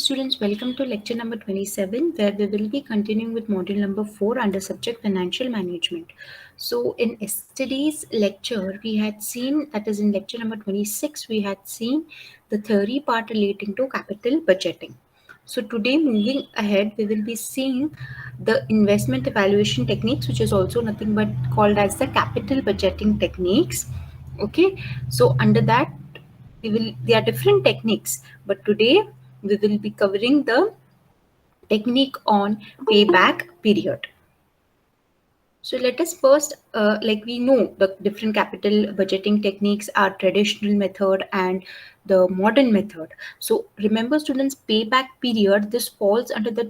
students, welcome to lecture number 27, where we will be continuing with module number 4 under subject financial management. So in yesterday's lecture, we had seen, that is in lecture number 26, we had seen the theory part relating to capital budgeting. So today, moving ahead, we will be seeing the investment evaluation techniques, which is also nothing but called as the capital budgeting techniques. Okay, so under that, there are different techniques, but today we will be covering the technique on payback period. So let us first, like we know, the different capital budgeting techniques are traditional method and the modern method. So remember students, payback period, this falls under the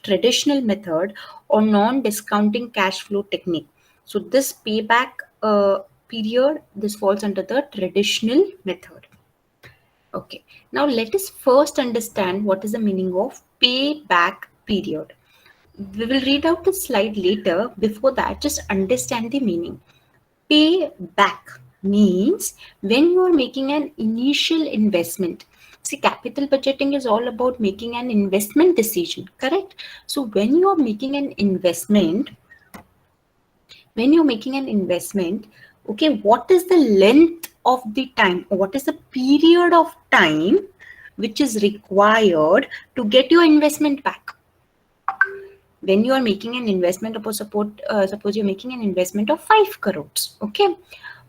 traditional method or non-discounting cash flow technique. So this payback period, this falls under the traditional method. Okay, now let us first understand what is the meaning of payback period. We will read out the slide later. Before that, just understand the meaning. Payback means when you are making an initial investment. See, capital budgeting is all about making an investment decision, correct? So when you are making an investment, okay, what is the length of the time, or what is the period of time which is required to get your investment back? When you are making an investment, suppose you're making an investment of 5 crores, okay,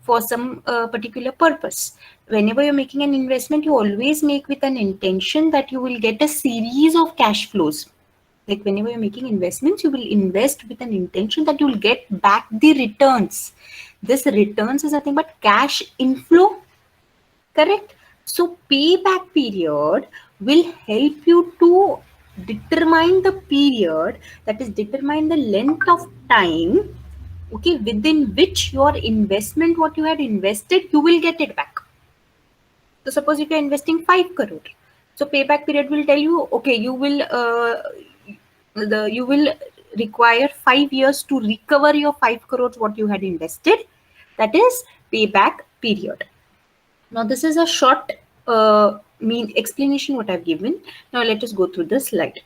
for some particular purpose. Whenever you're making an investment, you always make with an intention that you will get a series of cash flows. Like whenever you're making investments, you will invest with an intention that you will get back the returns. This returns is nothing but cash inflow, correct? So payback period will help you to determine the period, that is determine the length of time, okay, within which your investment, what you had invested, you will get it back. So suppose if you're investing 5 crore, so payback period will tell you, okay, you will require 5 years to recover your 5 crores what you had invested. That is payback period. Now this is a short explanation what I've given. Now let us go through the slide.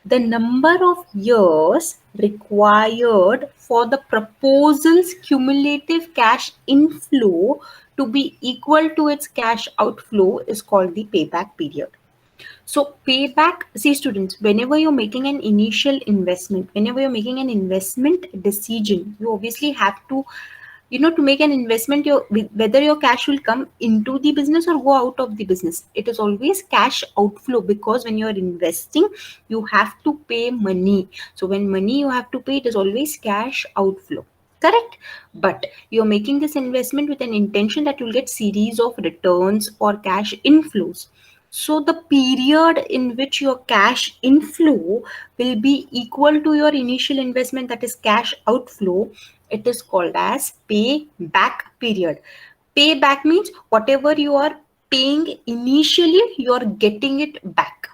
The number of years required for the proposal's cumulative cash inflow to be equal to its cash outflow is called the payback period. So payback, see students, whenever you're making an initial investment, whenever you're making an investment decision, you obviously have to, to make an investment, whether your cash will come into the business or go out of the business, it is always cash outflow, because when you are investing, you have to pay money. So when money you have to pay, it is always cash outflow, correct? But you're making this investment with an intention that you'll get series of returns or cash inflows. So the period in which your cash inflow will be equal to your initial investment, that is cash outflow, it is called as payback period. Payback means whatever you are paying initially, you are getting it back.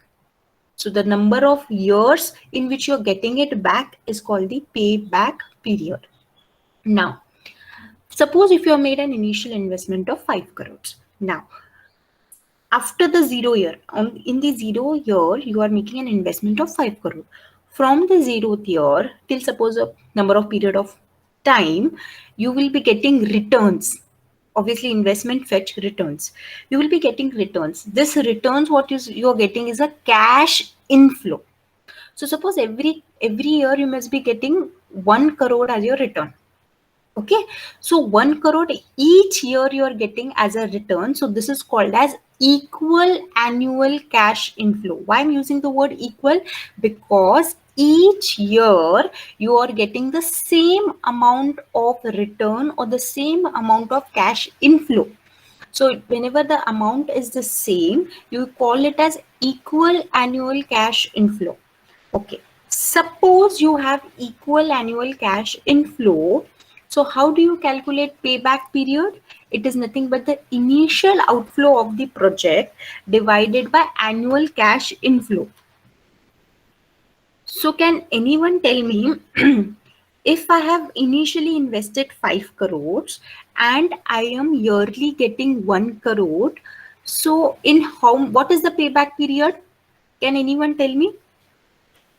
So the number of years in which you're getting it back is called the payback period. Now, suppose if you have made an initial investment of 5 crores. Now, after the 0 year, in the 0 year, you are making an investment of 5 crore. From the 0th year till suppose a number of period of time, you will be getting returns. Obviously, investment fetch returns. You will be getting returns. This returns, what is you are getting is a cash inflow. So suppose every year you must be getting 1 crore as your return. Okay, so 1 crore each year you are getting as a return. So this is called as equal annual cash inflow. Why I'm using the word equal? Because each year you are getting the same amount of return or the same amount of cash inflow. So whenever the amount is the same, you call it as equal annual cash inflow. Okay, suppose you have equal annual cash inflow. So how do you calculate payback period? It is nothing but the initial outflow of the project divided by annual cash inflow. So can anyone tell me if I have initially invested 5 crores and I am yearly getting 1 crore, so what is the payback period? Can anyone tell me?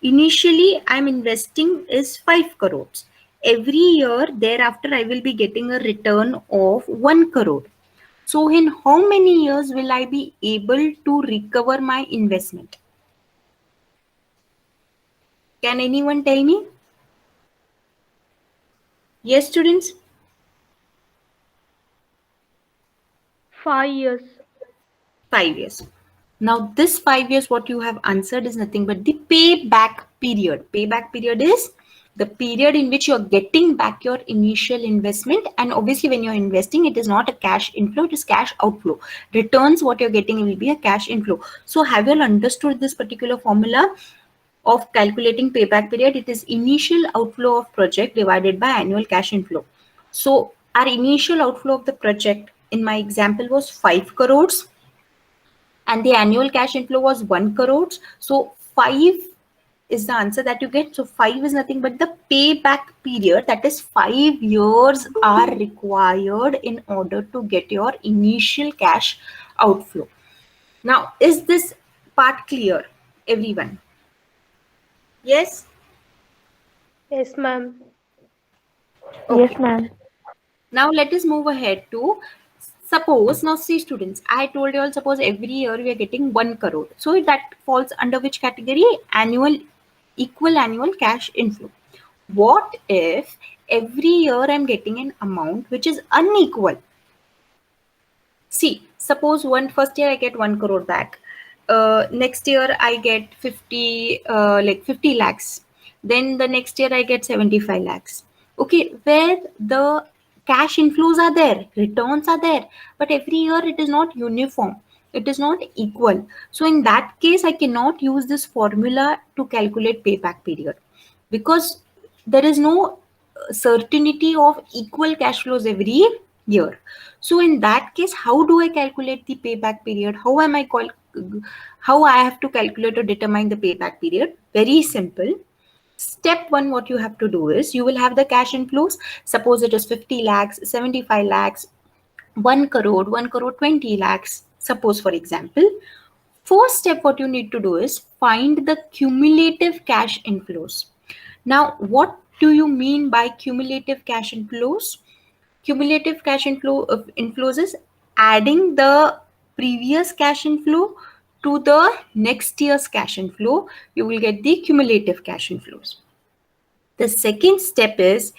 Initially, I'm investing is 5 crores. Every year thereafter, I will be getting a return of 1 crore. So in how many years will I be able to recover my investment? Can anyone tell me? Yes, students? 5 years. 5 years. Now this 5 years, what you have answered is nothing but the payback period. Payback period is the period in which you're getting back your initial investment. And obviously when you're investing, it is not a cash inflow, it is cash outflow. Returns, what you're getting will be a cash inflow. So have you all understood this particular formula of calculating payback period? It is initial outflow of project divided by annual cash inflow. So our initial outflow of the project in my example was 5 crores and the annual cash inflow was 1 crore. So 5 is the answer that you get. So 5 is nothing but the payback period, that is 5 years are required in order to get your initial cash outflow. Now, is this part clear, everyone? Yes? Yes, ma'am. Okay. Yes, ma'am. Now let us move ahead to suppose. Now see students, I told you all, suppose every year we are getting 1 crore. So that falls under which category? Annual, equal annual cash inflow. What if every year I'm getting an amount which is unequal? See, suppose one first year I get 1 crore back. Next year I get 50 lakhs. Then the next year I get 75 lakhs. Okay, where the cash inflows are there, returns are there, but every year it is not uniform. It is not equal. So in that case, I cannot use this formula to calculate payback period because there is no certainty of equal cash flows every year. So in that case, how do I calculate the payback period? How I have to calculate or determine the payback period? Very simple. Step one, what you have to do is you will have the cash inflows. Suppose it is 50 lakhs, 75 lakhs, 1 crore, 1 crore 20 lakhs. Suppose, for example, first step, what you need to do is find the cumulative cash inflows. Now, what do you mean by cumulative cash inflows? Cumulative cash inflows is adding the previous cash inflow to the next year's cash inflow. You will get the cumulative cash inflows. The second step is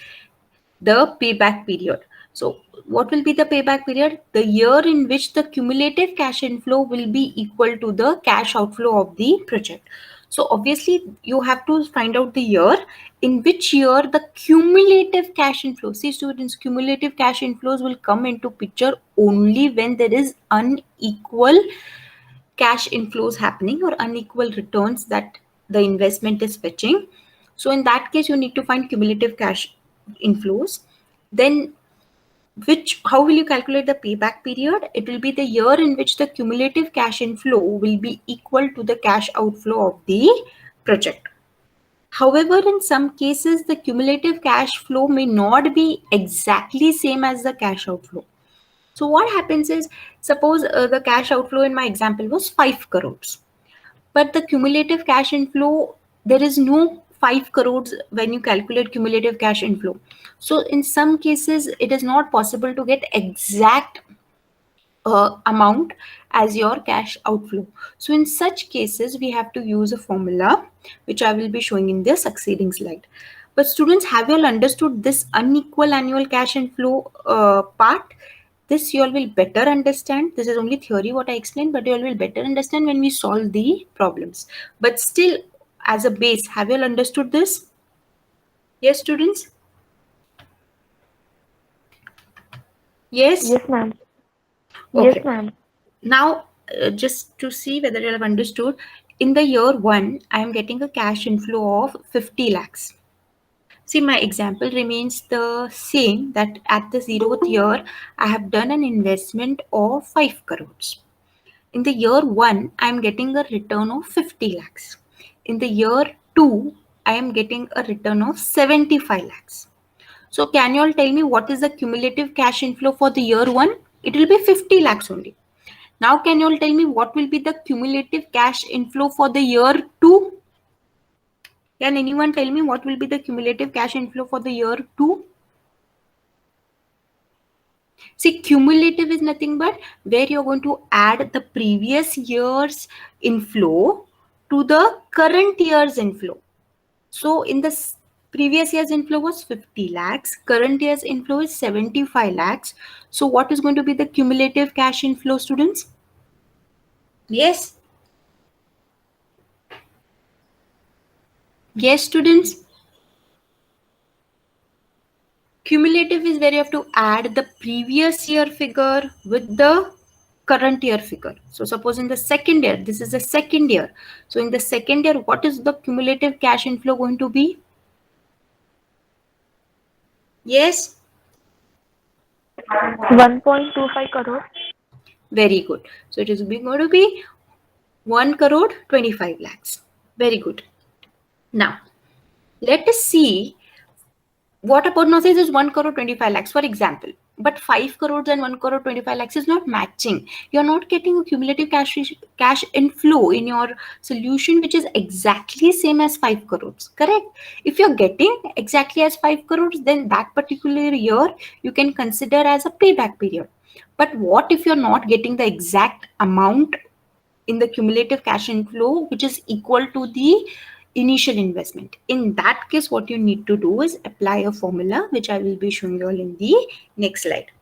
the payback period. So what will be the payback period? The year in which the cumulative cash inflow will be equal to the cash outflow of the project. So obviously you have to find out the year in which year the cumulative cash inflow. See students, cumulative cash inflows will come into picture only when there is unequal cash inflows happening or unequal returns that the investment is fetching. So in that case, you need to find cumulative cash inflows. Then how will you calculate the payback period? It will be the year in which the cumulative cash inflow will be equal to the cash outflow of the project. However, in some cases, the cumulative cash flow may not be exactly same as the cash outflow. So what happens is, suppose the cash outflow in my example was 5 crores, but the cumulative cash inflow, there is no 5 crores when you calculate cumulative cash inflow. So in some cases, it is not possible to get exact amount as your cash outflow. So in such cases, we have to use a formula, which I will be showing in the succeeding slide. But students, have you all understood this unequal annual cash inflow part? This you all will better understand. This is only theory what I explained, but you all will better understand when we solve the problems. But still, as a base, have you all understood this? Yes, students? Yes? Yes, ma'am. Yes, Okay. ma'am. Now, just to see whether you have understood, in the year one, I am getting a cash inflow of 50 lakhs. See, my example remains the same, that at the 0th year, I have done an investment of 5 crores. In the year one, I am getting a return of 50 lakhs. In the year two, I am getting a return of 75 lakhs. So can you all tell me what is the cumulative cash inflow for the year one? It will be 50 lakhs only. Now can you all tell me what will be the cumulative cash inflow for the year 2? Can anyone tell me what will be the cumulative cash inflow for the year 2? See, cumulative is nothing but where you're going to add the previous year's inflow to the current year's inflow. So in the previous year's inflow was 50 lakhs, current year's inflow is 75 lakhs. So what is going to be the cumulative cash inflow, students? Yes. Yes, students. Cumulative is where you have to add the previous year figure with the current year figure. So suppose in the second year, this is the second year. So in the second year, what is the cumulative cash inflow going to be? Yes. 1.25 crore. Very good. So it is going to be 1 crore 25 lakhs. Very good. Now, let us see what about now says is 1 crore 25 lakhs, for example. But 5 crores and 1 crore 25 lakhs is not matching. You're not getting a cumulative cash inflow in your solution, which is exactly same as 5 crores. Correct? If you're getting exactly as 5 crores, then that particular year you can consider as a payback period. But what if you're not getting the exact amount in the cumulative cash inflow, which is equal to the initial investment? In that case, what you need to do is apply a formula, which I will be showing you all in the next slide.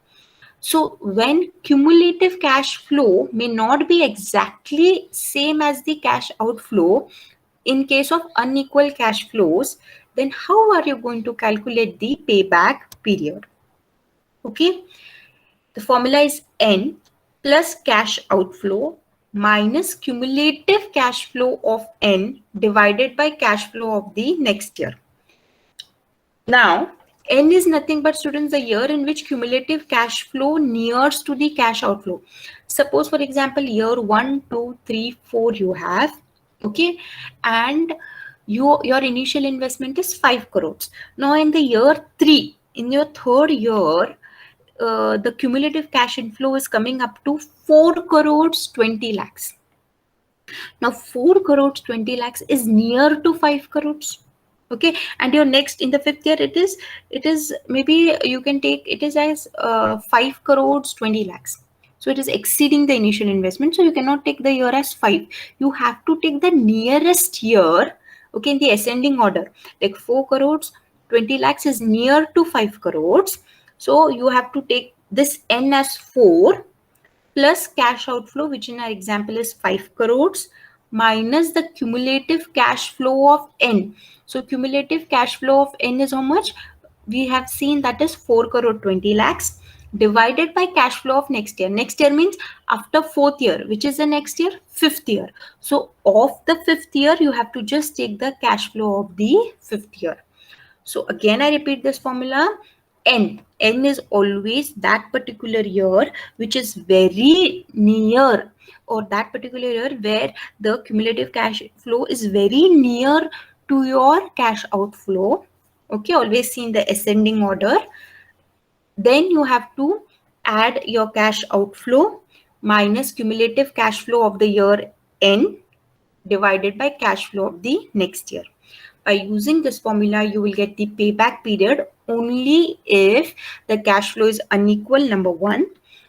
So when cumulative cash flow may not be exactly same as the cash outflow, in case of unequal cash flows, then how are you going to calculate the payback period? Okay, the formula is N plus cash outflow minus cumulative cash flow of N divided by cash flow of the next year. Now, N is nothing but, students, the year in which cumulative cash flow nears to the cash outflow. Suppose, for example, year 1, 2, 3, 4 you have, okay, and your initial investment is 5 crores. Now, in the year 3, in your third year, the cumulative cash inflow is coming up to 4 crores 20 lakhs. Now 4 crores 20 lakhs is near to 5 crores. Okay, and your next in the fifth year it is maybe you can take it is as 5 crores 20 lakhs. So it is exceeding the initial investment. So you cannot take the year as 5. You have to take the nearest year, okay, in the ascending order. Like 4 crores 20 lakhs is near to 5 crores. So you have to take this N as 4 plus cash outflow, which in our example is 5 crores, minus the cumulative cash flow of N. So cumulative cash flow of N is how much? We have seen that is 4 crore 20 lakhs divided by cash flow of next year. Next year means after fourth year, which is the next year, fifth year. So of the fifth year, you have to just take the cash flow of the fifth year. So again, I repeat this formula. N is always that particular year which is very near, or that particular year where the cumulative cash flow is very near to your cash outflow. Okay, always see in the ascending order. Then you have to add your cash outflow minus cumulative cash flow of the year N divided by cash flow of the next year. By using this formula, you will get the payback period only if the cash flow is unequal, number 1.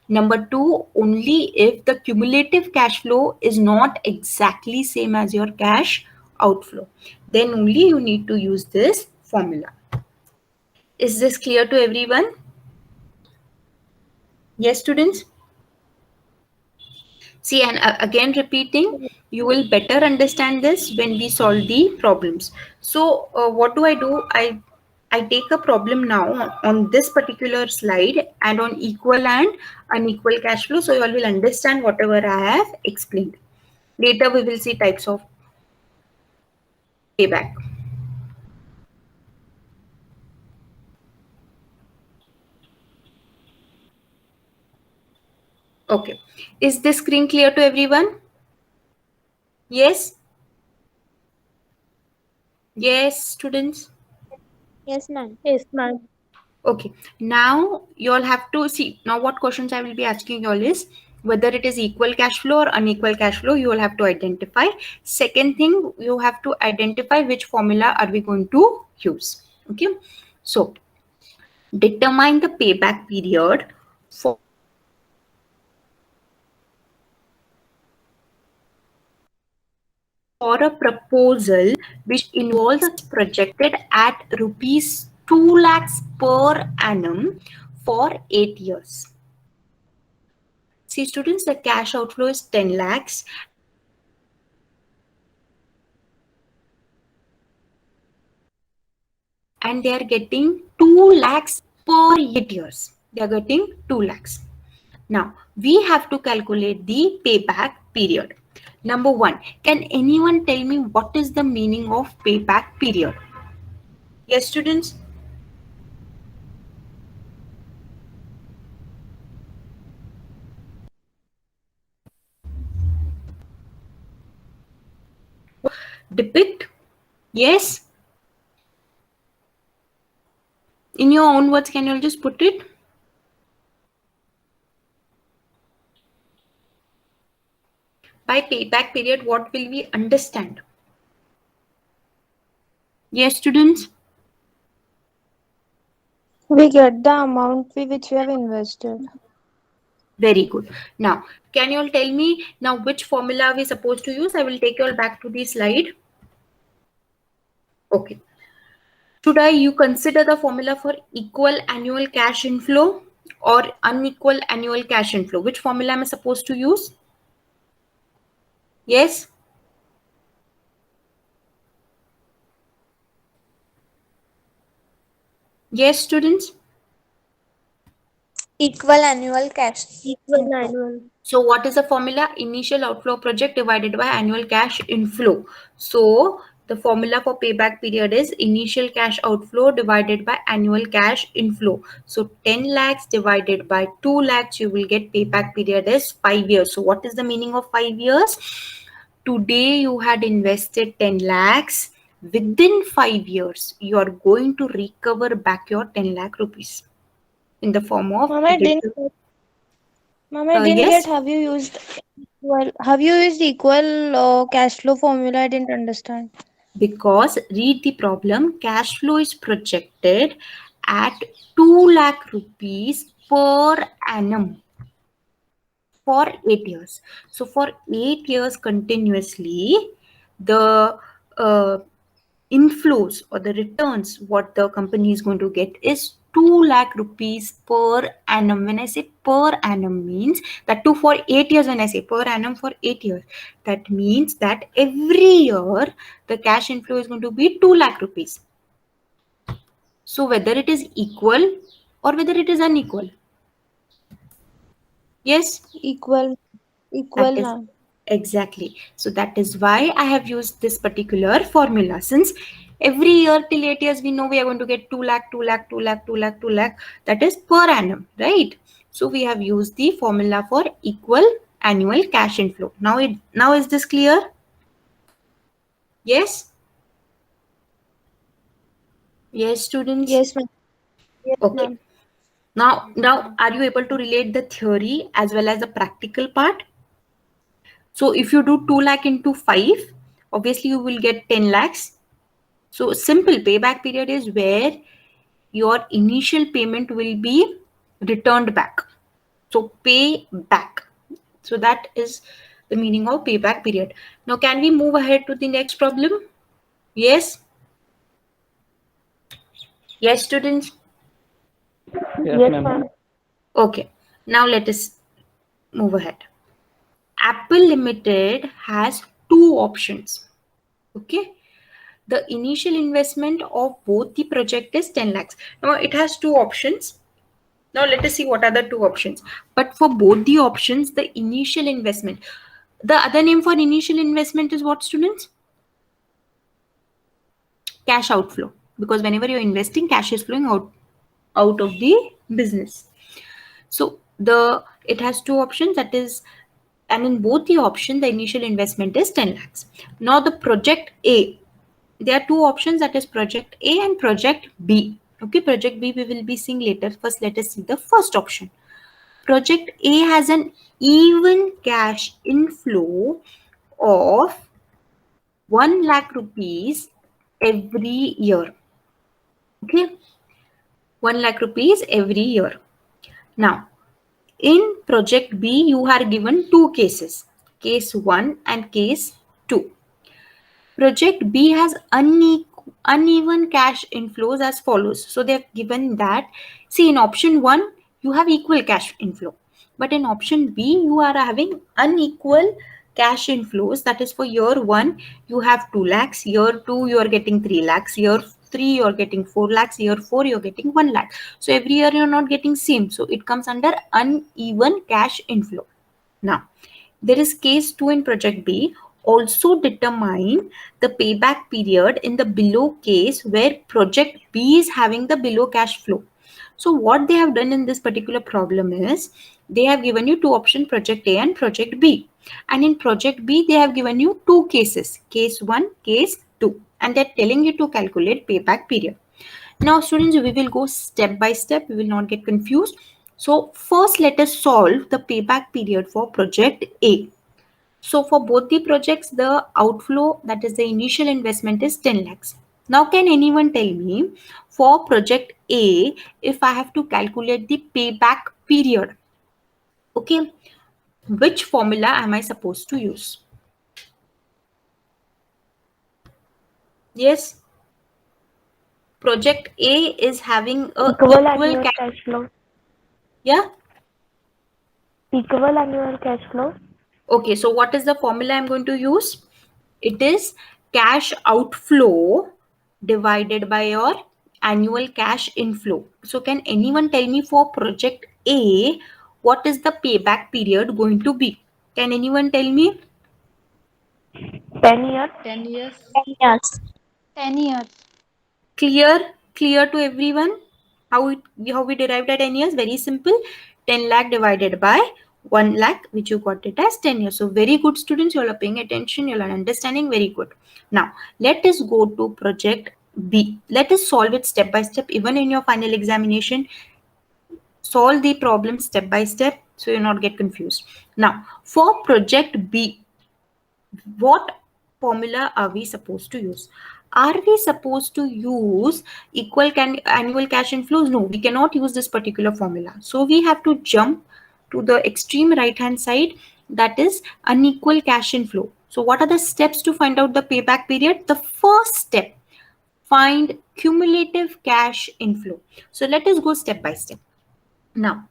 Number 2, only if the cumulative cash flow is not exactly same as your cash outflow. Then only you need to use this formula. Is this clear to everyone? Yes, students? See, and again repeating, you will better understand this when we solve the problems. So what do? I take a problem now on this particular slide and on equal and unequal cash flow. So you all will understand whatever I have explained. Later we will see types of payback. Okay. Is this screen clear to everyone? Yes? Yes, students? Yes, ma'am. Yes, ma'am. Okay, now you all have to see. Now what questions I will be asking you all is, Whether it is equal cash flow or unequal cash flow, you will have to identify. Second thing, you have to identify which formula are we going to use. Okay, so determine the payback period for a proposal which involves projected at rupees 2 lakhs per annum for 8 years. See students, the cash outflow is 10 lakhs and they are getting 2 lakhs per 8 years. They are getting 2 lakhs. Now, we have to calculate the payback period. Number one, can anyone tell me what is the meaning of payback period? Yes, students? Depict? Yes? In your own words, can you just put it? By payback period, what will we understand? Yes, students? We get the amount which we have invested. Very good. Now, can you all tell me now which formula are we supposed to use? I will take you all back to the slide. Okay. Should you consider the formula for equal annual cash inflow or unequal annual cash inflow? Which formula am I supposed to use? Yes? Yes, students? Equal annual cash. Equal annual. So what is the formula? Initial outflow project divided by annual cash inflow. So the formula for payback period is initial cash outflow divided by annual cash inflow. So 10 lakhs divided by 2 lakhs, you will get payback period is 5 years. So what is the meaning of 5 years? Today you had invested 10 lakhs. Within 5 years, you are going to recover back your 10 lakh rupees in the form of Mama, I didn't yes. get have you used equal cash flow formula? I didn't understand. Because read the problem, cash flow is projected at 2 lakh rupees per annum for 8 years. So for 8 years continuously, the inflows or the returns what the company is going to get is 2 lakh rupees per annum. When I say per annum means that too for 8 years. When I say per annum for 8 years, that means that every year the cash inflow is going to be 2 lakh rupees. So whether it is equal or whether it is unequal. Yes? Equal That is now. exactly. So that is why I have used this particular formula. Since every year till 8 years, we know we are going to get 2 lakh, 2 lakh, 2 lakh, 2 lakh, 2 lakh. That is per annum, right? So we have used the formula for equal annual cash inflow. Now is this clear? Yes? Yes, students? Yes, ma'am. Okay. Now, are you able to relate the theory as well as the practical part? So if you do 2 lakh into 5, obviously you will get 10 lakhs. So simple payback period is where your initial payment will be returned back. So pay back. So that is the meaning of payback period. Now can we move ahead to the next problem? Yes? Yes, students? Yes, ma'am. Okay. Now let us move ahead. Apple Limited has two options. Okay. The initial investment of both the project is 10 lakhs. Now it has two options. Now let us see what are the two options. But for both the options, the initial investment, the other name for initial investment is what, students? Cash outflow. Because whenever you're investing, cash is flowing out of the business. So it has two options, that is, and in both the options, the initial investment is 10 lakhs. Now the project A, there are two options, that is project A and project B. Okay, project B we will be seeing later. First, let us see the first option. Project A has an even cash inflow of 1 lakh rupees every year. Okay, 1 lakh rupees every year. Now, in project B, you are given two cases, case 1 and case 2. Project B has uneven cash inflows as follows. So they have given that, see, in option 1, you have equal cash inflow. But in option B, you are having unequal cash inflows. That is, for year 1, you have 2 lakhs. Year 2, you are getting 3 lakhs. Year 3, you are getting 4 lakhs. Year 4, you are getting 1 lakh. So every year, you are not getting same. So it comes under uneven cash inflow. Now, there is case 2 in project B. Also determine the payback period in the below case where project B is having the below cash flow. So what they have done in this particular problem is they have given you two options, project A and project B. And in project B, they have given you two cases, case 1, case 2. And they're telling you to calculate payback period. Now, students, we will go step by step. We will not get confused. So first, let us solve the payback period for project A. So for both the projects, the outflow, that is the initial investment, is 10 lakhs. Now, can anyone tell me for project A, if I have to calculate the payback period, okay, which formula am I supposed to use? Yes. Project A is having a Equal equal annual cash flow. yeah. Equal annual cash flow. Okay, so what is the formula I'm going to use? It is cash outflow divided by your annual cash inflow. So can anyone tell me for project A, what is the payback period going to be? Can anyone tell me? 10 years. 10 years. 10 years. 10 years. Clear to everyone? How we derived at 10 years? Very simple. 10 lakh divided by 1 lakh, which you got it as 10 years. So very good, students. You all are paying attention. You all are understanding. Very good. Now, let us go to project B. Let us solve it step by step. Even in your final examination, solve the problem step by step so you not get confused. Now, for project B, what formula are we supposed to use? Are we supposed to use annual cash inflows? No, we cannot use this particular formula. So we have to jump to the extreme right hand side, that is unequal cash inflow. So what are the steps to find out the payback period? The first step, find cumulative cash inflow. So let us go step by step. Now,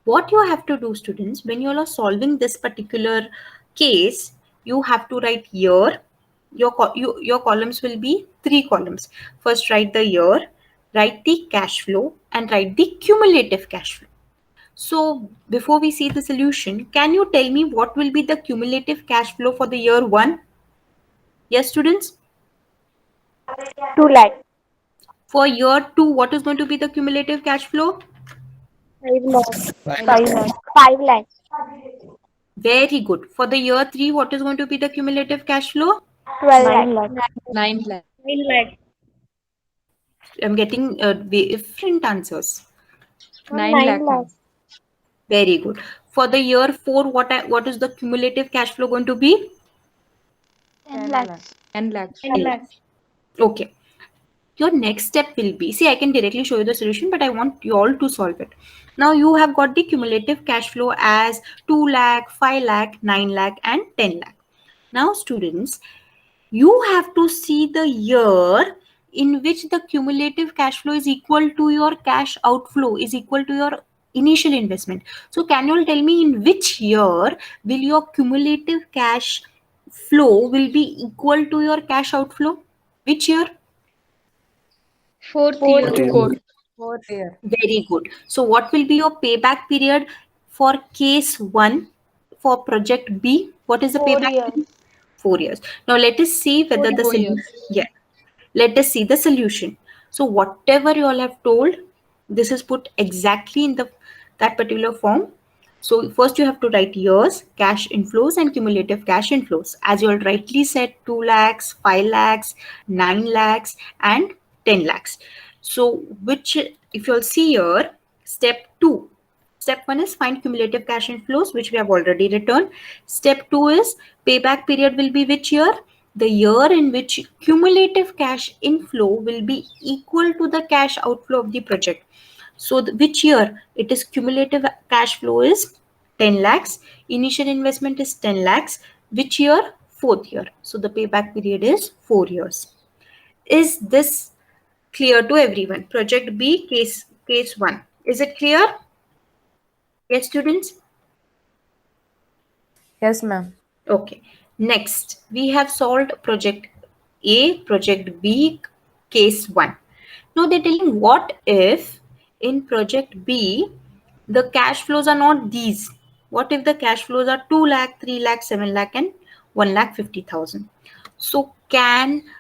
what you have to do, students, when you are solving this particular case, you have to write year. Your columns will be 3 columns. First, write the year, write the cash flow, and write the cumulative cash flow. So before we see the solution, can you tell me what will be the cumulative cash flow for the year 1? Yes, students? 2 lakhs. For year 2, what is going to be the cumulative cash flow? 5 lakhs. 5 lakhs. 5 lakhs. Very good. For the year 3, what is going to be the cumulative cash flow? 12 9 lakhs. lakhs. 9 lakhs. 9 lakhs. I'm getting different answers. 9 9 lakh. lakhs. Very good. For the year 4, what is the cumulative cash flow going to be? 10 lakhs. 10 lakhs. 10 lakhs. Okay. Your next step will be, see, I can directly show you the solution, but I want you all to solve it. Now you have got the cumulative cash flow as 2 lakh, 5 lakh, 9 lakh, and 10 lakh. Now students, you have to see the year in which the cumulative cash flow is equal to your cash outflow, is equal to your initial investment. So can you all tell me in which year will your cumulative cash flow will be equal to your cash outflow? Which year? Fourth Fourth year. year. Fourth year. Very good. So what will be your payback period for case 1 for project B? What is the 4 payback years. period? 4 years. Now let us see whether the 4 solution. years. Yeah. Let us see the solution. So whatever you all have told, this is put exactly in that particular form. So first you have to write years, cash inflows, and cumulative cash inflows. As you all rightly said, 2 lakhs, 5 lakhs, 9 lakhs, and 10 lakhs. So which, if you'll see here, step 2. Step 1 is find cumulative cash inflows, which we have already written. Step 2 is payback period will be which year? The year in which cumulative cash inflow will be equal to the cash outflow of the project. So which year? It is cumulative cash flow is 10 lakhs. Initial investment is 10 lakhs. Which year? Fourth year. So the payback period is 4 years. Is this clear to everyone? Project B, case 1. Is it clear? Yes, students? Yes, ma'am. Okay. Next, we have solved project A, project B, case 1. Now they're telling what if in project B, the cash flows are not these. What if the cash flows are 2 lakh, 3 lakh, 7 lakh and 1 lakh 50,000? So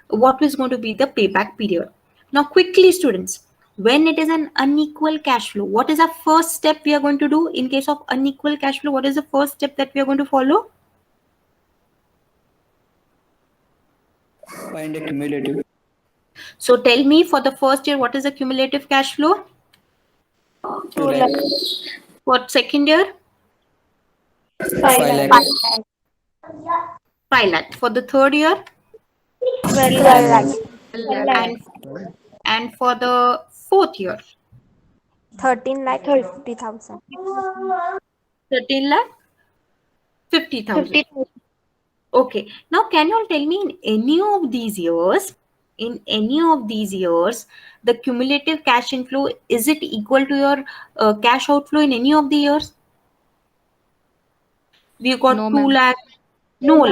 what is going to be the payback period? Now quickly students, when it is an unequal cash flow, what is the first step we are going to do in case of unequal cash flow? What is the first step that we are going to follow? Find a cumulative. So tell me for the first year, what is the cumulative cash flow? 2 lakhs. For second year? 5 lakhs. 5 lakh. For the third year? 12 lakhs. And for the fourth year? 13 lakh 50,000. 13 lakh 50,000. Okay. Now can you all tell me in any of these years, the cumulative cash inflow, is it equal to your cash outflow in any of the years? We got No, 2 ma'am. lakh. No.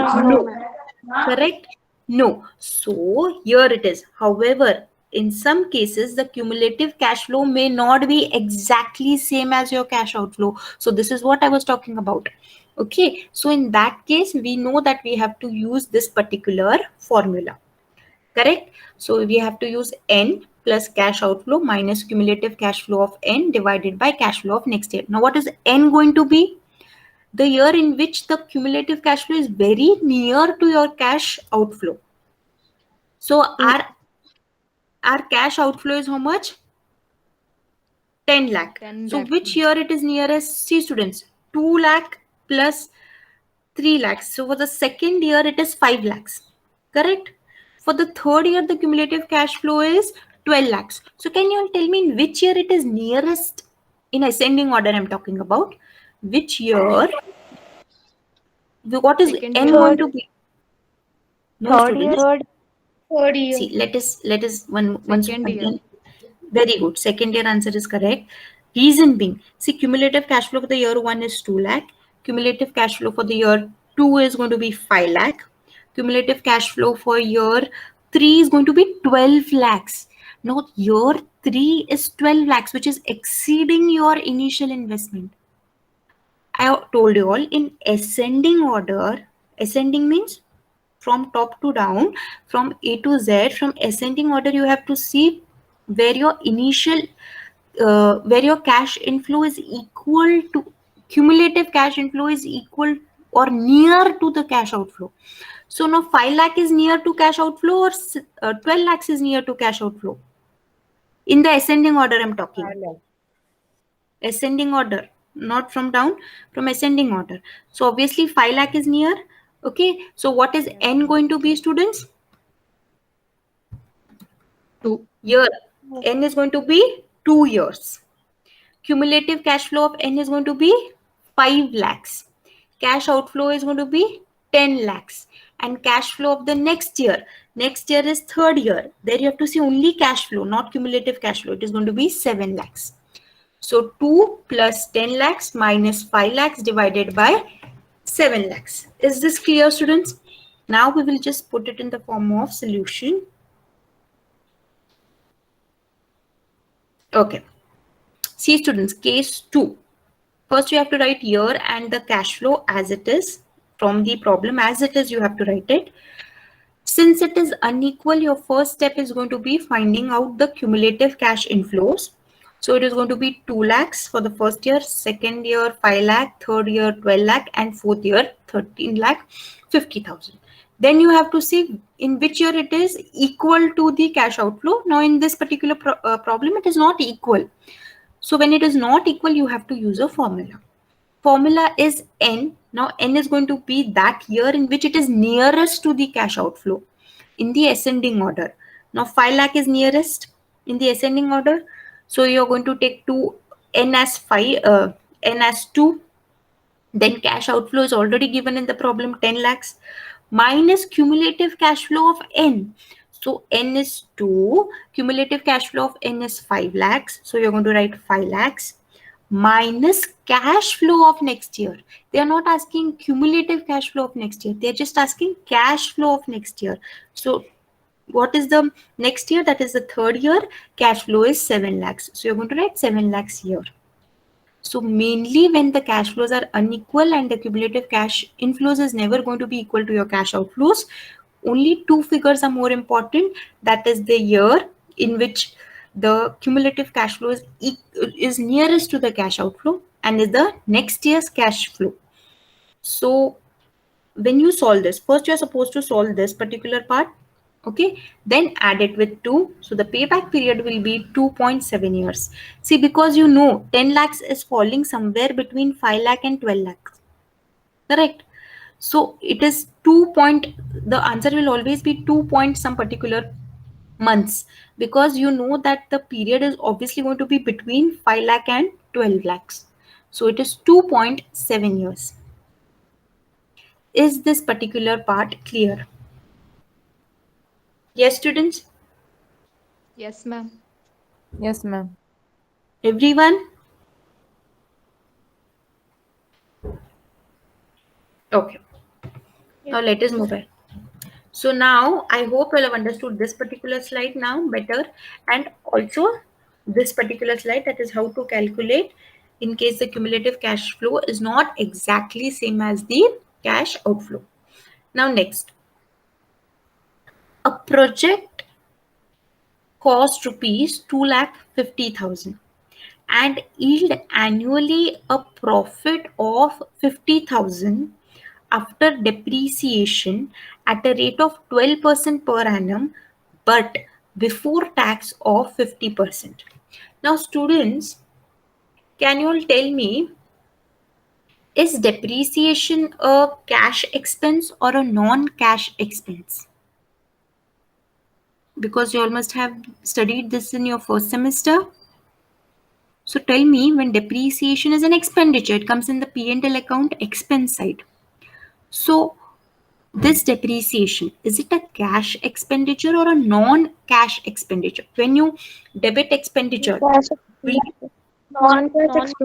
Correct? No. So here it is. However, in some cases, the cumulative cash flow may not be exactly same as your cash outflow. So this is what I was talking about. Okay. So in that case, we know that we have to use this particular formula. Correct? So we have to use N plus cash outflow minus cumulative cash flow of N divided by cash flow of next year. Now what is N going to be? The year in which the cumulative cash flow is very near to your cash outflow. So our cash outflow is how much? 10 lakh. 10 So lakh. which year it is nearest? See students, 2 lakh plus 3 lakhs. So for the second year, it is 5 lakhs. Correct? For the third year, the cumulative cash flow is 12 lakhs. So can you all tell me in which year it is nearest? In ascending order, I'm talking about. Which year? What is Second N year. going to be? No, Third students. year. Third year. See, let us once Second year. again. Very good. Second year answer is correct. Reason being, see, cumulative cash flow for the year 1 is 2 lakh. Cumulative cash flow for the year 2 is going to be 5 lakh. Cumulative cash flow for year 3 is going to be 12 lakhs. Now, year 3 is 12 lakhs, which is exceeding your initial investment. I told you all in ascending order, ascending means from top to down, from A to Z, from ascending order, you have to see where your initial, where your cash inflow is equal to, cumulative cash inflow is equal or near to the cash outflow. So now 5 lakh is near to cash outflow or 12 lakhs is near to cash outflow? In the ascending order I'm talking. Ascending order, not from down, from ascending order. So obviously 5 lakh is near. Okay, so what is N going to be, students? 2. Year. N is going to be 2 years. Cumulative cash flow of N is going to be 5 lakhs. Cash outflow is going to be 10 lakhs. And cash flow of the next year is third year. There you have to see only cash flow, not cumulative cash flow. It is going to be 7 lakhs. So 2 plus 10 lakhs minus 5 lakhs divided by 7 lakhs. Is this clear, students? Now we will just put it in the form of solution. Okay. See, students, case 2. First, you have to write year and the cash flow as it is. From the problem as it is, you have to write it. Since it is unequal, your first step is going to be finding out the cumulative cash inflows. So it is going to be 2 lakhs for the first year, second year 5 lakh, third year 12 lakh, and fourth year 13 lakh 50,000. Then you have to see in which year it is equal to the cash outflow. Now in this particular problem, it is not equal. So when it is not equal, you have to use a formula. Formula is N. Now N is going to be that year in which it is nearest to the cash outflow in the ascending order. Now 5 lakh is nearest in the ascending order. So you're going to take 2 N as 5, N as 2. Then cash outflow is already given in the problem, 10 lakhs minus cumulative cash flow of N. So N is 2, cumulative cash flow of N is 5 lakhs. So you're going to write 5 lakhs minus cash flow of next year. They are not asking cumulative cash flow of next year. They're just asking cash flow of next year. So what is the next year? That is the third year. Cash flow is 7 lakhs. So you're going to write 7 lakhs here. So mainly when the cash flows are unequal and the cumulative cash inflows is never going to be equal to your cash outflows, only two figures are more important. That is the year in which the cumulative cash flow is nearest to the cash outflow and is the next year's cash flow. So when you solve this, first you're supposed to solve this particular part. Okay, then add it with 2. So the payback period will be 2.7 years. See, because you know 10 lakhs is falling somewhere between 5 lakh and 12 lakhs. Correct? So it is 2 point, the answer will always be 2 point some particular months, because you know that the period is obviously going to be between 5 lakh and 12 lakhs. So it is 2.7 years. Is this particular part clear? Yes, students? Yes, ma'am. Yes, ma'am. Everyone? Okay. Now let us move ahead. So now I hope you have understood this particular slide now better, and also this particular slide, that is how to calculate in case the cumulative cash flow is not exactly same as the cash outflow. Now next, a project cost rupees 2,50,000 and yield annually a profit of 50,000 after depreciation at a rate of 12% per annum, but before tax of 50%. Now students, can you all tell me, is depreciation a cash expense or a non-cash expense? Because you all must have studied this in your first semester. So tell me, when depreciation is an expenditure, it comes in the P&L account expense side. So this depreciation, is it a cash expenditure or a non-cash expenditure? When you debit expenditure, Non-cash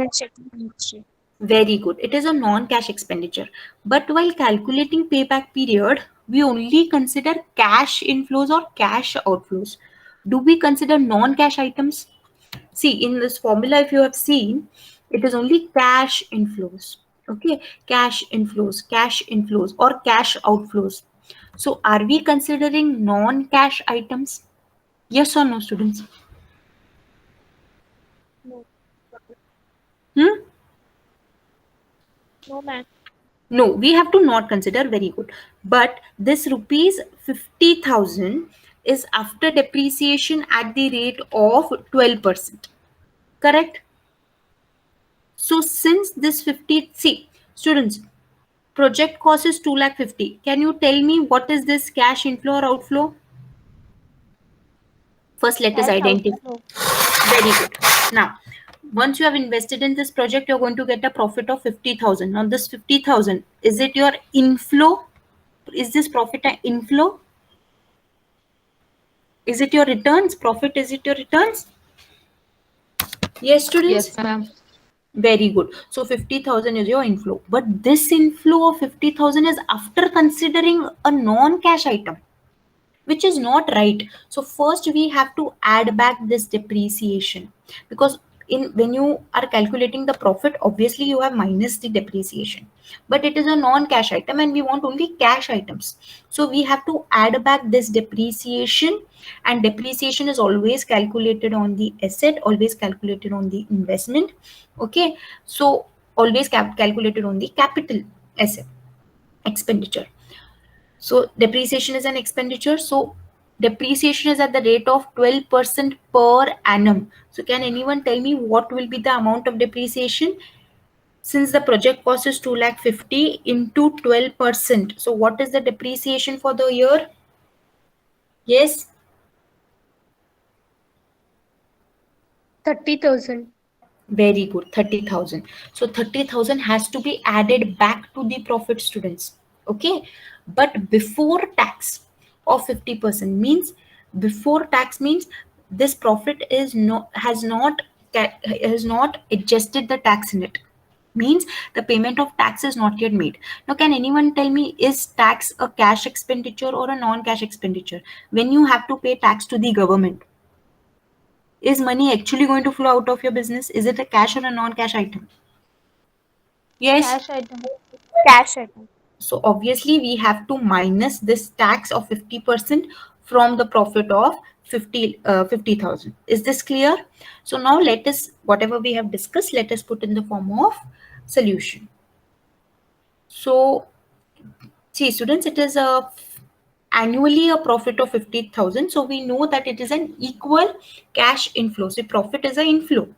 expenditure. very good, it is a non-cash expenditure. But while calculating payback period, we only consider cash inflows or cash outflows. Do we consider non-cash items? See, in this formula, if you have seen, it is only cash inflows. Okay, cash inflows or cash outflows. So are we considering non-cash items? Yes or no, students? No. Hmm? No, ma'am. No, we have to not consider. Very good. But this rupees 50,000 is after depreciation at the rate of 12%. Correct? So since this 50, see, students, project cost is 2,50,000. Can you tell me what is this cash inflow or outflow? First, let us Cash identify. outflow. Very good. Now, once you have invested in this project, you're going to get a profit of 50,000. Now, this 50,000, is it your inflow? Is this profit an inflow? Is it your returns? Profit, is it your returns? Yes, students? Yes, ma'am. Very good. So 50,000 is your inflow. But this inflow of 50,000 is after considering a non-cash item, which is not right. So first we have to add back this depreciation, because when you are calculating the profit, obviously you have minus the depreciation, but it is a non-cash item and we want only cash items. So we have to add back this depreciation, and depreciation is always calculated on the asset, always calculated on the investment. Okay, so always calculated on the capital asset expenditure. So depreciation is an expenditure. So Depreciation is at the rate of 12% per annum. So can anyone tell me what will be the amount of depreciation? Since the project cost is 2,50,000 into 12%. So what is the depreciation for the year? Yes, 30,000. very good, 30,000. So 30,000 has to be added back to the profit, students. Okay, but before tax of 50% means, before tax means this profit is has not adjusted the tax in it, means the payment of tax is not yet made. Now can anyone tell me, is tax a cash expenditure or a non-cash expenditure? When you have to pay tax to the government, is money actually going to flow out of your business? Is it a cash or a non-cash item? Yes. Cash item. Cash item. So obviously we have to minus this tax of 50% from the profit of 50,000. Is this clear? So now let us, whatever we have discussed, let us put in the form of solution. So see students, it is annually a profit of 50,000. So we know that it is an equal cash inflow. So profit is an inflow.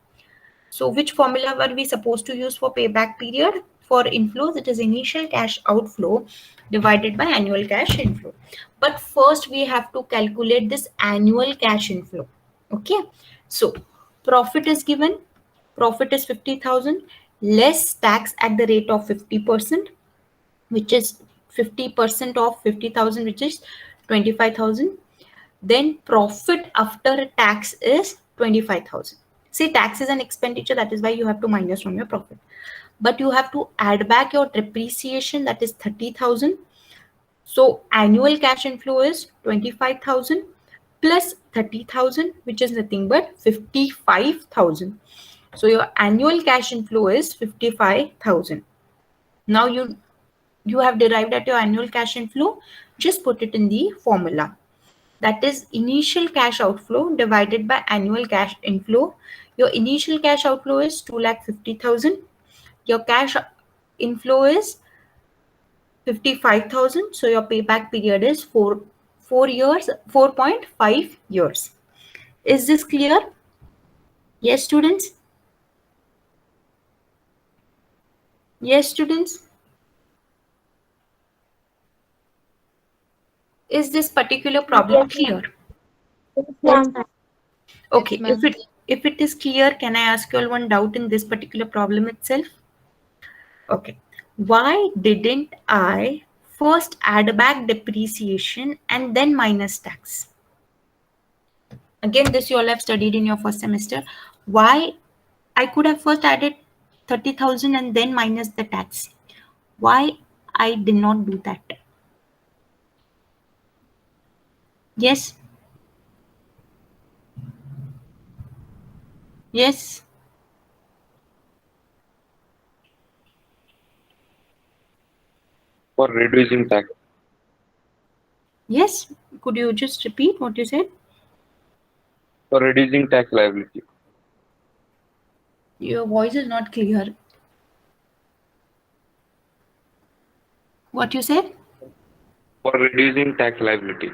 So which formula were we supposed to use for payback period? For inflows, it is initial cash outflow divided by annual cash inflow. But first we have to calculate this annual cash inflow. Okay. So profit is given. Profit is 50,000 less tax at the rate of 50%, which is 50% of 50,000, which is 25,000. Then profit after tax is 25,000. See, tax is an expenditure, that is why you have to minus from your profit. But you have to add back your depreciation, that is 30,000. So annual cash inflow is 25,000 plus 30,000, which is nothing but 55,000. So your annual cash inflow is 55,000. Now you have derived at your annual cash inflow, just put it in the formula. That is initial cash outflow divided by annual cash inflow. Your initial cash outflow is 2,50,000. Your cash inflow is 55,000. So your payback period is 4.5 years. Is this clear? Yes, students? Yes, students? Is this particular problem clear? Yes, Okay, Yes, ma'am. if it is clear, can I ask you all one doubt in this particular problem itself? Okay, why didn't I first add back depreciation and then minus tax? Again, this you all have studied in your first semester. Why I could have first added 30,000 and then minus the tax. Why I did not do that? Yes. Yes. For reducing tax. Yes. Could you just repeat what you said? For reducing tax liability. Your voice is not clear. What you said? For reducing tax liability.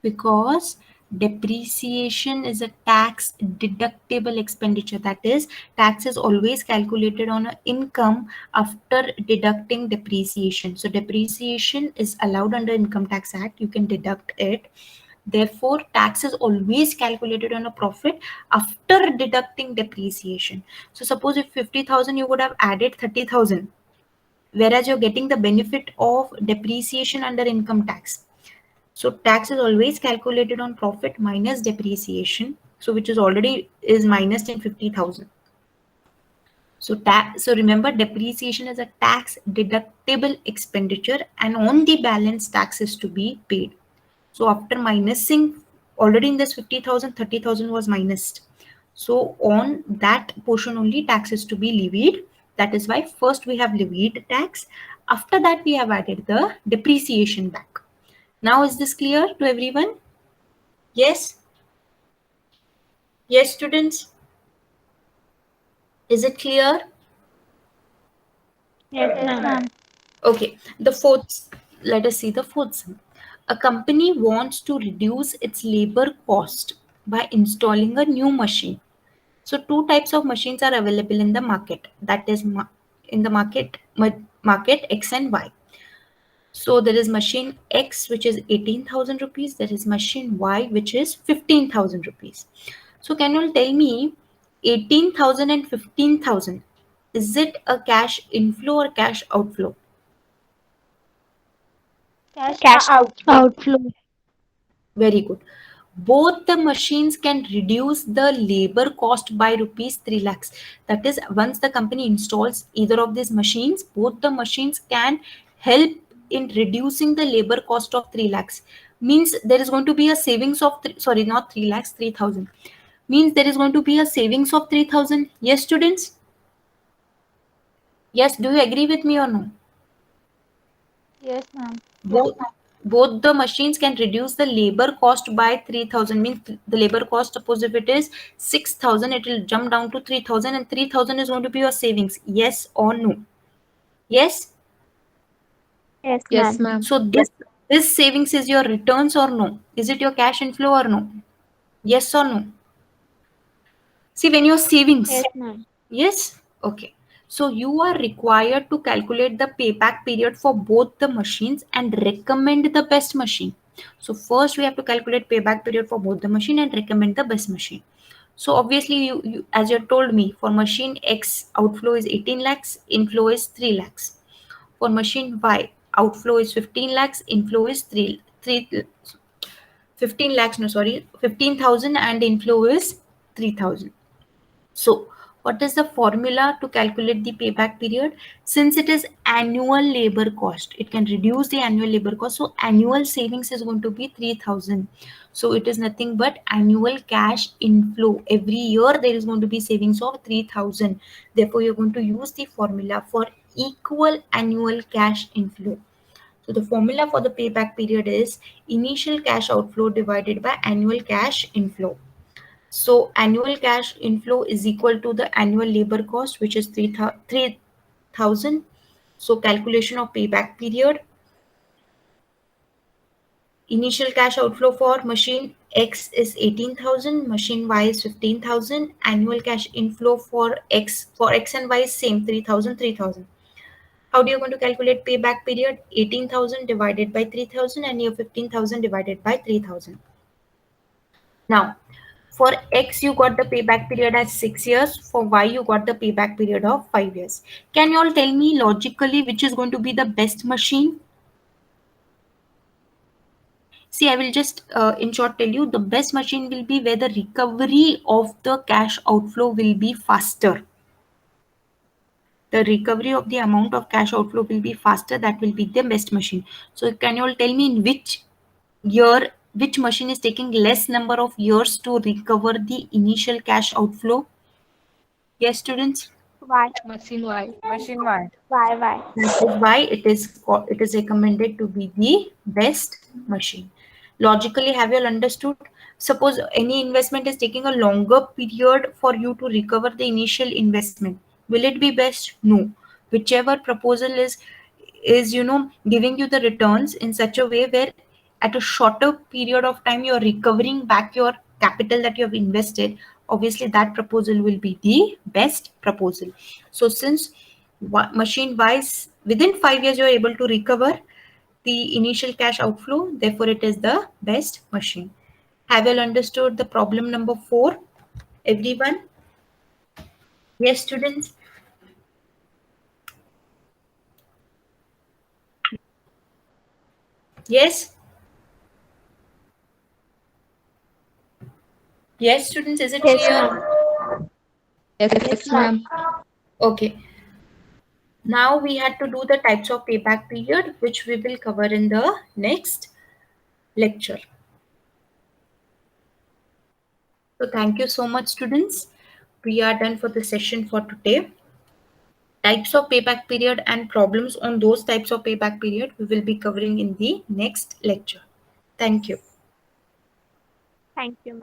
Because depreciation is a tax deductible expenditure. That is, tax is always calculated on an income after deducting depreciation. So depreciation is allowed under Income Tax Act. You can deduct it. Therefore, tax is always calculated on a profit after deducting depreciation. So suppose if 50,000, you would have added 30,000, whereas you're getting the benefit of depreciation under income tax. So tax is always calculated on profit minus depreciation. So which is already is minus in 50,000. So remember, depreciation is a tax deductible expenditure and on the balance tax is to be paid. So after minusing, already in this 50,000, 30,000 was minused. So on that portion only tax is to be levied. That is why first we have levied tax. After that we have added the depreciation back. Now is this clear to everyone? Yes? Yes, students? Is it clear? Yes, ma'am. Okay, the fourth, let us see the fourth sum. A company wants to reduce its labor cost by installing a new machine. So two types of machines are available in the market. That is in the market X and Y. So there is machine X which is 18,000 rupees. There is machine Y which is 15,000 rupees. So can you all tell me 18,000 and 15,000, is it a cash inflow or cash outflow? Cash Outflow. Very good. Both the machines can reduce the labor cost by rupees 3 lakhs. That is, once the company installs either of these machines, both the machines can help in reducing the labor cost of 3 lakhs. Means there is going to be a savings of, not 3 lakhs, 3,000. Means there is going to be a savings of 3,000. Yes, students? Yes, do you agree with me or no? Yes, ma'am. Both the machines can reduce the labor cost by 3,000. Means the labor cost, suppose if it is 6,000, it will jump down to 3,000, and 3,000 is going to be your savings. Yes or no? Yes. Yes, Yes, ma'am. ma'am. So this savings is your returns or no? Is it your cash inflow or no? Yes or no? See, when your savings. Yes, ma'am. Yes. Okay. So you are required to calculate the payback period for both the machines and recommend the best machine. So first we have to calculate payback period for both the machine and recommend the best machine. So obviously you as you told me, for machine X outflow is 18 lakhs, inflow is 3 lakhs. For machine Y outflow is 15 lakhs, inflow is 15 lakhs, no sorry, 15,000 and inflow is 3,000. So what is the formula to calculate the payback period? Since it is annual labor cost, it can reduce the annual labor cost. So annual savings is going to be 3,000. So it is nothing but annual cash inflow. Every year there is going to be savings of 3,000. Therefore, you're going to use the formula for equal annual cash inflow. So the formula for the payback period is initial cash outflow divided by annual cash inflow. So annual cash inflow is equal to the annual labor cost, which is 3,000. So calculation of payback period. Initial cash outflow for machine X is 18,000, machine Y is 15,000. Annual cash inflow for X and Y is same, 3,000, 3,000. How do you going to calculate payback period? 18,000 divided by 3,000 and your 15,000 divided by 3,000. Now, for X, you got the payback period as 6 years. For Y, you got the payback period of 5 years. Can you all tell me logically which is going to be the best machine? See, I will just in short tell you the best machine will be where the recovery of the cash outflow will be faster. The recovery of the amount of cash outflow will be faster. That will be the best machine. So can you all tell me in which year, which machine is taking less number of years to recover the initial cash outflow? Yes, students. Why? Machine Y. Machine Y. Why? That is why it is recommended to be the best machine. Logically, have you all understood? Suppose any investment is taking a longer period for you to recover the initial investment. Will it be best? No. Whichever proposal is giving you the returns in such a way where at a shorter period of time you are recovering back your capital that you have invested, obviously that proposal will be the best proposal. So since machine wise within 5 years you are able to recover the initial cash outflow, therefore it is the best machine. Have you all understood the problem number 4, everyone? Yes, students. Yes. Yes, students, is it Yes, clear? ma'am. Yes, ma'am. Okay. Now we had to do the types of payback period, which we will cover in the next lecture. So thank you so much, students. We are done for the session for today. Types of payback period and problems on those types of payback period we will be covering in the next lecture. Thank you. Thank you, ma'am.